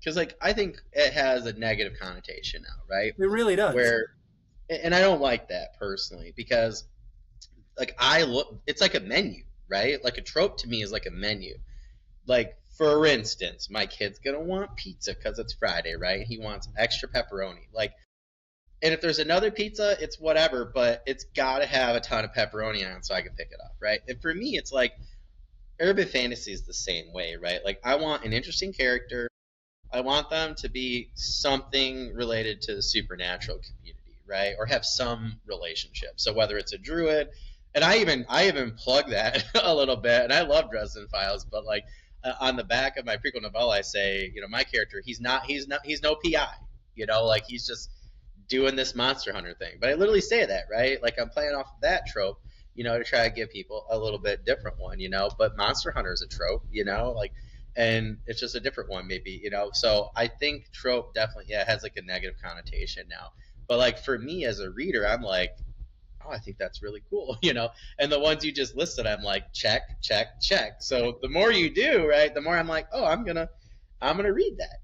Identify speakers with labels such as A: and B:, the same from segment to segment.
A: because like I think it has a negative connotation now, right?
B: It really does.
A: And I don't like that personally because like it's like a menu, right? Like a trope to me is like a menu. Like for instance, my kid's gonna want pizza because it's Friday, right? He wants extra pepperoni. Like, and if there's another pizza, it's whatever, but it's gotta have a ton of pepperoni on it so I can pick it up, right? And for me, it's like urban fantasy is the same way, right? Like I want an interesting character. I want them to be something related to the supernatural community, right? Or have some relationship. So whether it's a druid, and I even plug that a little bit, and I love Dresden Files, but like on the back of my prequel novella, I say, my character, he's no PI, like he's just doing this monster hunter thing. But I literally say that, right? Like I'm playing off of that trope, to try to give people a little bit different one, but monster hunter is a trope, like, and it's just a different one maybe, so I think trope definitely has like a negative connotation now. But like for me as a reader, I'm like, oh, I think that's really cool, and the ones you just listed, I'm like, check. So the more you do, right, the more I'm like, oh, I'm gonna read that,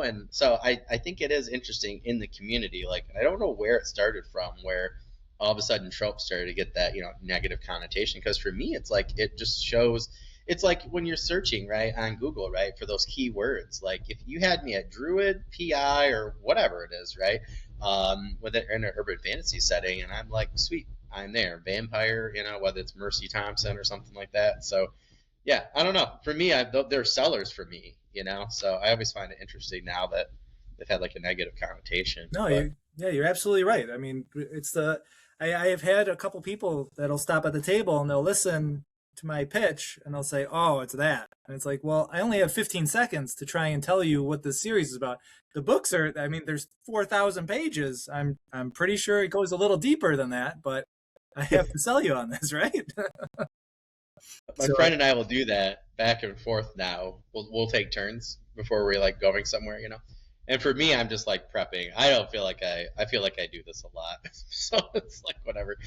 A: and so I think it is interesting in the community. Like I don't know where it started from, where all of a sudden tropes started to get that negative connotation, because for me it's like it just shows. It's like when you're searching, right, on Google, right, for those keywords. Like if you had me at druid, PI, or whatever it is, right, in an urban fantasy setting, and I'm like, sweet, I'm there. Vampire, whether it's Mercy Thompson or something like that. So, yeah, I don't know. For me, they're sellers for me, So I always find it interesting now that they've had like a negative connotation.
B: No, you're absolutely right. I mean, I have had a couple people that'll stop at the table and they'll listen to my pitch and they'll say, oh, it's that. And it's like, well, I only have 15 seconds to try and tell you what this series is about. The books are, there's 4,000 pages. I'm pretty sure it goes a little deeper than that, but I have to sell you on this, right?
A: My friend and I will do that back and forth now. We'll take turns before we're like going somewhere, And for me, I'm just like prepping. I don't feel like I feel like I do this a lot. So it's like whatever.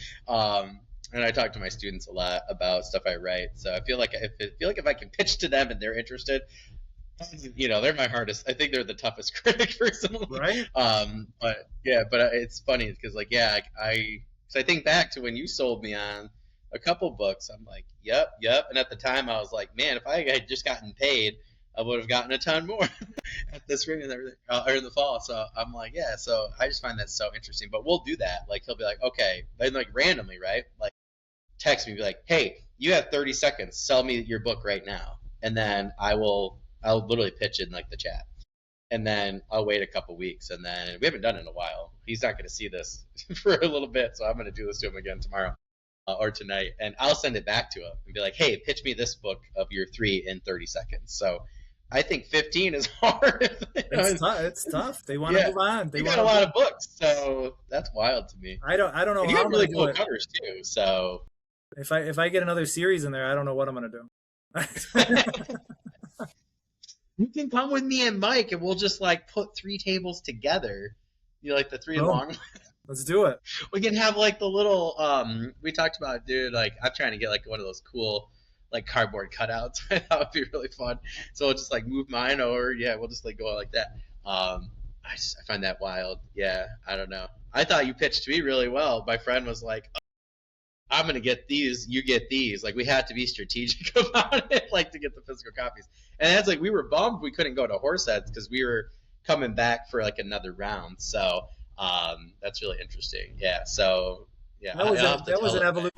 A: And I talk to my students a lot about stuff I write. So I feel like if I can pitch to them and they're interested, they're my hardest. I think they're the toughest critic personally.
B: Right.
A: But it's funny because like, I think back to when you sold me on a couple books. I'm like, yep. And at the time I was like, man, if I had just gotten paid, I would have gotten a ton more at this spring and everything, or in the fall. So I'm like, yeah. So I just find that so interesting. But we'll do that. Like he'll be like, okay, and like randomly, right? Like text me, be like, hey, you have 30 seconds. Sell me your book right now, and then I'll literally pitch it in like the chat, and then I'll wait a couple weeks, and then we haven't done it in a while. He's not going to see this for a little bit, so I'm going to do this to him again tomorrow. Or tonight, and I'll send it back to him and be like, hey, pitch me this book of your 3 in 30 seconds. So I think 15 is hard.
B: It's tough. They want to move on.
A: They got a lot of books, so that's wild to me.
B: I don't know.
A: And you have really cool covers too. So
B: if I get another series in there, I don't know what I'm gonna do.
A: You can come with me and Mike, and we'll just like put 3 tables together. Like the 3 long.
B: Let's do it.
A: We can have like the little we talked about, dude, like I'm trying to get like one of those cool like cardboard cutouts. That would be really fun. So we'll just like move mine over. Yeah, we'll just like go like that. I find that wild. Yeah, I don't know. I thought you pitched me really well. My friend was like, I'm gonna get these, you get these. Like we had to be strategic about it, like to get the physical copies. And that's like we were bummed we couldn't go to Horseheads because we were coming back for like another round. So that's really interesting. Yeah. So yeah,
B: that was an evolution.